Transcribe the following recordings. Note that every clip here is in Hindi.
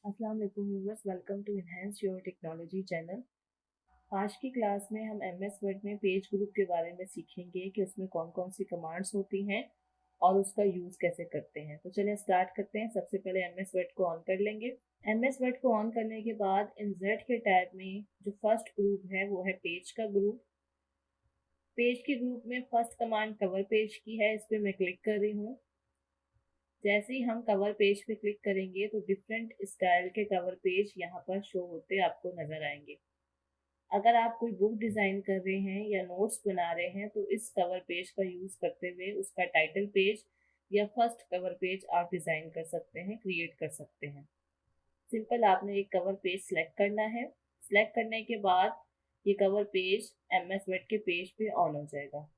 अस्सलाम वालेकुम viewers, welcome to enhance your technology channel. आज की क्लास में हम एमएस वर्ड में पेज ग्रुप के बारे में सीखेंगे कि उसमें कौन कौन सी कमांड्स होती हैं और उसका यूज़ कैसे करते हैं। तो चलिए स्टार्ट करते हैं। सबसे पहले एमएस वर्ड को ऑन कर लेंगे। एमएस वर्ड को ऑन करने के बाद इंसर्ट के टैब में जो फर्स्ट ग्रुप है वो है पेज का ग्रुप। पेज के ग्रुप में फर्स्ट कमांड कवर पेज की है, इस पर मैं क्लिक कर रही हूँ। जैसे ही हम कवर पेज पे क्लिक करेंगे तो डिफरेंट स्टाइल के कवर पेज यहाँ पर शो होते आपको नजर आएंगे। अगर आप कोई बुक डिज़ाइन कर रहे हैं या नोट्स बना रहे हैं तो इस कवर पेज का यूज़ करते हुए उसका टाइटल पेज या फर्स्ट कवर पेज आप डिज़ाइन कर सकते हैं, क्रिएट कर सकते हैं। सिंपल आपने एक कवर पेज सेलेक्ट करना है। सेलेक्ट करने के बाद ये कवर पेज एमएस वर्ड के पेज पे ऑन हो जाएगा।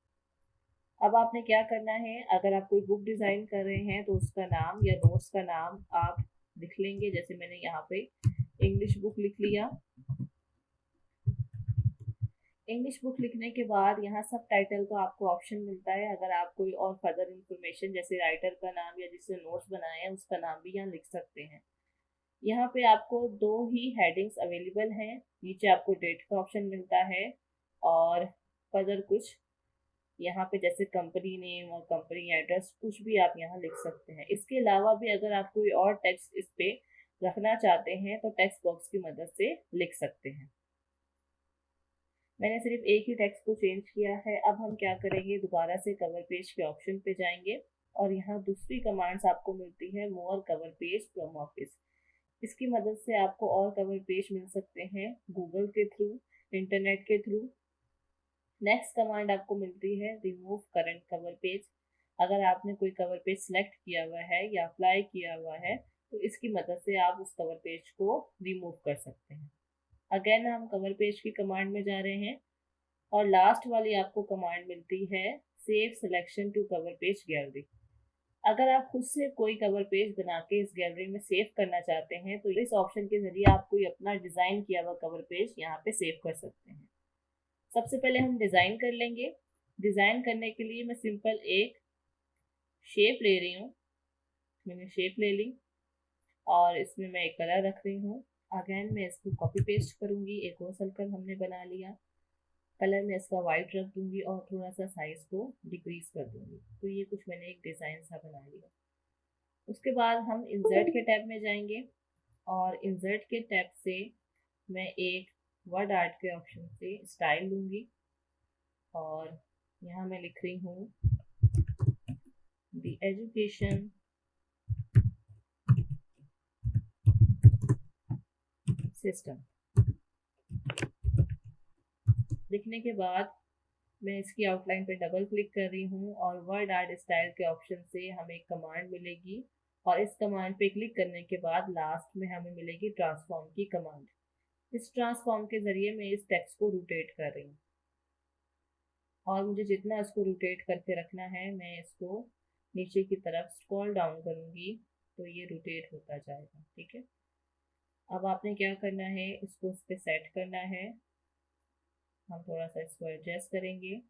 अब आपने क्या करना है, अगर आप कोई बुक डिज़ाइन कर रहे हैं तो उसका नाम या नोट्स का नाम आप लिख लेंगे। जैसे मैंने यहाँ पे इंग्लिश बुक लिख लिया। इंग्लिश बुक लिखने के बाद यहाँ सब टाइटल का आपको ऑप्शन मिलता है। अगर आप कोई और फर्दर इंफॉर्मेशन जैसे राइटर का नाम या जिससे नोट्स बनाए हैं उसका नाम भी यहाँ लिख सकते हैं। यहाँ पे आपको दो ही हेडिंग्स अवेलेबल हैं। नीचे आपको डेट का ऑप्शन मिलता है और फर्दर कुछ यहाँ पे जैसे कंपनी नेम और कंपनी एड्रेस कुछ भी आप यहाँ लिख सकते हैं। इसके अलावा भी अगर आप कोई और टेक्स्ट इस पे रखना चाहते हैं तो टेक्स्ट बॉक्स की मदद से लिख सकते हैं। मैंने सिर्फ एक ही टेक्स्ट को चेंज किया है। अब हम क्या करेंगे, दोबारा से कवर पेज के ऑप्शन पे जाएंगे और यहाँ दूसरी कमांड्स आपको मिलती है, मोर कवर पेज फ्रॉम ऑफिस। इसकी मदद से आपको और कवर पेज मिल सकते हैं गूगल के थ्रू, इंटरनेट के थ्रू। नेक्स्ट कमांड आपको मिलती है रिमूव करंट कवर पेज। अगर आपने कोई कवर पेज सिलेक्ट किया हुआ है या अप्लाई किया हुआ है तो इसकी मदद से आप उस कवर पेज को रिमूव कर सकते हैं। अगेन हम कवर पेज की कमांड में जा रहे हैं और लास्ट वाली आपको कमांड मिलती है save selection to cover page gallery. अगर आप खुद से कोई कवर पेज बना के इस गैलरी में सेव करना चाहते हैं तो इस ऑप्शन के जरिए आप कोई अपना डिजाइन किया हुआ कवर पेज यहाँ पे सेव कर सकते हैं। सबसे पहले हम डिज़ाइन कर लेंगे। डिज़ाइन करने के लिए मैं सिंपल एक शेप ले रही हूँ। मैंने शेप ले ली और इसमें मैं एक कलर रख रही हूँ। अगेन मैं इसको कॉपी पेस्ट करूँगी। एक और सर्कल हमने बना लिया। कलर में इसका वाइट रख दूंगी और थोड़ा सा साइज को डिक्रीज कर दूंगी। तो ये कुछ मैंने एक डिज़ाइन सा बना लिया। उसके बाद हम इंसर्ट के टैब में जाएंगे और इंसर्ट के टैब से मैं एक वर्ड आर्ट के ऑप्शन से स्टाइल लूँगी और यहाँ मैं लिख रही हूँ द एजुकेशन सिस्टम। लिखने के बाद मैं इसकी आउटलाइन पे डबल क्लिक कर रही हूँ और वर्ड आर्ट स्टाइल के ऑप्शन से हमें एक कमांड मिलेगी और इस कमांड पे क्लिक करने के बाद लास्ट में हमें मिलेगी ट्रांसफॉर्म की कमांड। इस ट्रांसफॉर्म के जरिए मैं इस टेक्स्ट को रोटेट कर रही हूँ और मुझे जितना इसको रोटेट करके रखना है मैं इसको नीचे की तरफ स्क्रॉल डाउन करूँगी तो ये रोटेट होता जाएगा। ठीक है, अब आपने क्या करना है, इसको उस पर सेट करना है। हम थोड़ा सा इसको एडजस्ट करेंगे।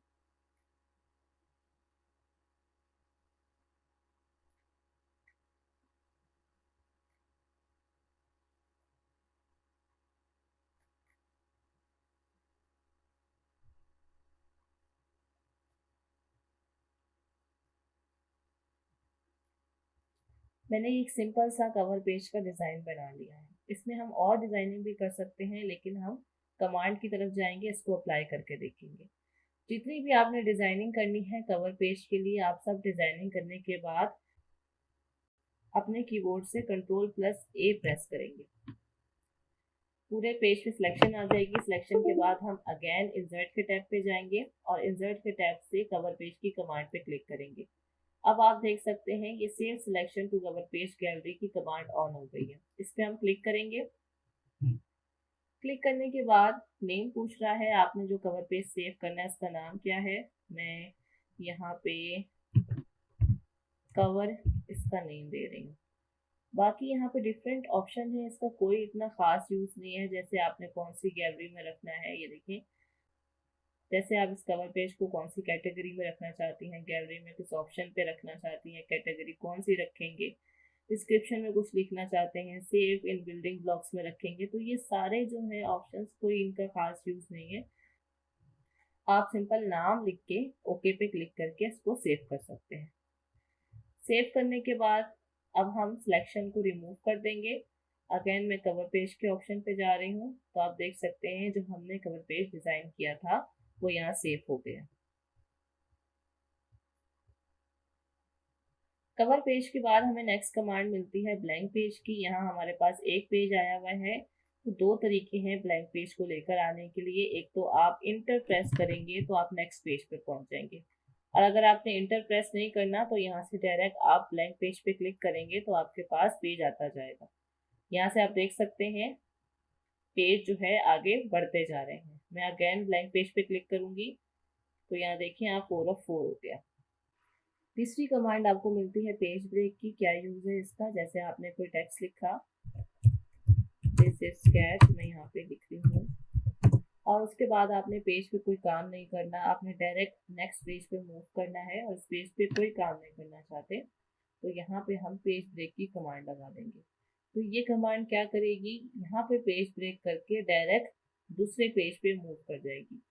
मैंने एक सिंपल सा कवर पेज का डिज़ाइन बना लिया है। इसमें हम और डिज़ाइनिंग भी कर सकते हैं लेकिन हम कमांड की तरफ जाएंगे, इसको अप्लाई करके देखेंगे। जितनी भी आपने डिज़ाइनिंग करनी है कवर पेज के लिए, आप सब डिज़ाइनिंग करने के बाद अपने कीबोर्ड से Ctrl+A प्रेस करेंगे। पूरे पेज पे सिलेक्शन आ जाएगी। सिलेक्शन के बाद हम अगेन इंसर्ट के टैब पे जाएंगे और इंसर्ट के टैब से कवर पेज की कमांड पे क्लिक करेंगे। अब आप देख सकते हैं ये save selection to cover page gallery की कमांड ऑन हो गई है। इस पर हम क्लिक करेंगे। क्लिक करने के बाद नेम पूछ रहा है, आपने जो कवर पेज सेव करना है उसका नाम क्या है। मैं यहाँ पे कवर इसका नेम दे रही हूँ। बाकी यहाँ पे डिफरेंट ऑप्शन है, इसका कोई इतना खास यूज नहीं है। जैसे आपने कौन सी गैलरी में रखना है ये देखें। जैसे आप इस कवर पेज को कौन सी कैटेगरी में रखना चाहती हैं, गैलरी में किस ऑप्शन पे रखना चाहती हैं, कैटेगरी कौन सी रखेंगे, डिस्क्रिप्शन में कुछ लिखना चाहते हैं, सेव इन बिल्डिंग ब्लॉक्स में रखेंगे, तो ये सारे जो है ऑप्शंस, कोई इनका खास यूज नहीं है। आप सिंपल नाम लिख के ओके पे क्लिक करके इसको सेव कर सकते हैं। सेव करने के बाद अब हम सिलेक्शन को रिमूव कर देंगे। अगेन मैं कवर पेज के ऑप्शन पे जा रही हूँ, तो आप देख सकते हैं जो हमने कवर पेज डिजाइन किया था वो यहाँ सेव हो गया। कवर पेज के बाद हमें नेक्स्ट कमांड मिलती है ब्लैंक पेज की। यहाँ हमारे पास एक पेज आया हुआ है, तो दो तरीके हैं ब्लैंक पेज को लेकर आने के लिए। एक तो आप इंटर प्रेस करेंगे तो आप नेक्स्ट पेज पे पहुंच जाएंगे, और अगर आपने इंटर प्रेस नहीं करना तो यहाँ से डायरेक्ट आप ब्लैंक पेज पे क्लिक करेंगे तो आपके पास पेज आता जाएगा। यहाँ से आप देख सकते हैं पेज जो है आगे बढ़ते जा रहे हैं। मैं अगेन ब्लैंक पेज पे क्लिक करूंगी तो यहाँ देखिए आप 4 ऑफ 4 हो गया। तीसरी कमांड आपको मिलती है पेज ब्रेक की। क्या यूज है इसका? जैसे आपने कोई टेक्स्ट लिखा, दिस इज कैट, मैं यहाँ पे लिख रही हूँ, और उसके बाद आपने पेज पे कोई काम नहीं करना, आपने डायरेक्ट नेक्स्ट पेज पे मूव करना है और इस पेज पे कोई काम नहीं करना चाहते, तो यहाँ पे हम पेज ब्रेक की कमांड लगा देंगे। तो ये कमांड क्या करेगी, यहाँ पे पेज ब्रेक करके डायरेक्ट दूसरे पेज पे मूव कर जाएगी।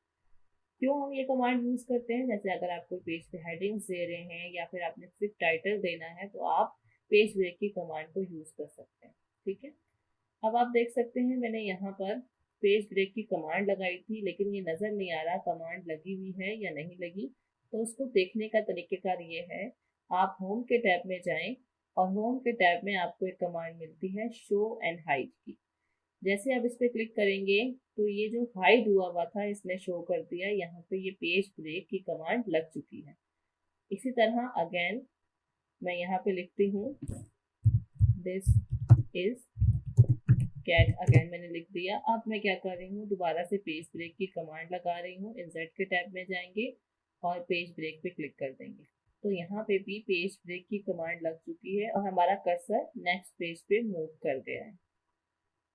क्यों हम ये कमांड यूज करते हैं? जैसे अगर आप कोई पेज पे हेडिंग्स दे रहे हैं या फिर आपने सिर्फ टाइटल देना है तो आप पेज ब्रेक की कमांड को यूज कर सकते हैं। ठीक है, अब आप देख सकते हैं मैंने यहाँ पर पेज ब्रेक की कमांड लगाई थी, लेकिन ये नजर नहीं आ रहा कमांड लगी हुई है या नहीं लगी। तो उसको देखने का तरीकेकार ये है, आप होम के टैब में जाएं और होम के टैब में आपको एक कमांड मिलती है शो एंड हाइड की। जैसे आप इस पे क्लिक करेंगे तो ये जो हाइड हुआ हुआ था इसने शो कर दिया, यहाँ पे ये पेज ब्रेक की कमांड लग चुकी है। इसी तरह अगेन मैं यहाँ पे लिखती हूँ दिस इज कैट, अगेन मैंने लिख दिया। अब मैं क्या कर रही हूँ, दोबारा से पेज ब्रेक की कमांड लगा रही हूँ। इंसर्ट के टैब में जाएंगे और पेज ब्रेक पे क्लिक कर देंगे, तो यहाँ पे भी पेज ब्रेक की कमांड लग चुकी है और हमारा कर्सर नेक्स्ट पेज पे मूव कर गया है।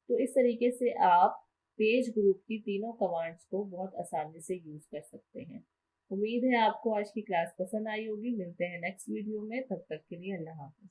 तो इस तरीके से आप पेज ग्रुप की तीनों कमांड्स को बहुत आसानी से यूज कर सकते हैं। उम्मीद है आपको आज की क्लास पसंद आई होगी। मिलते हैं नेक्स्ट वीडियो में, तब तक के लिए अल्लाह हाफिज।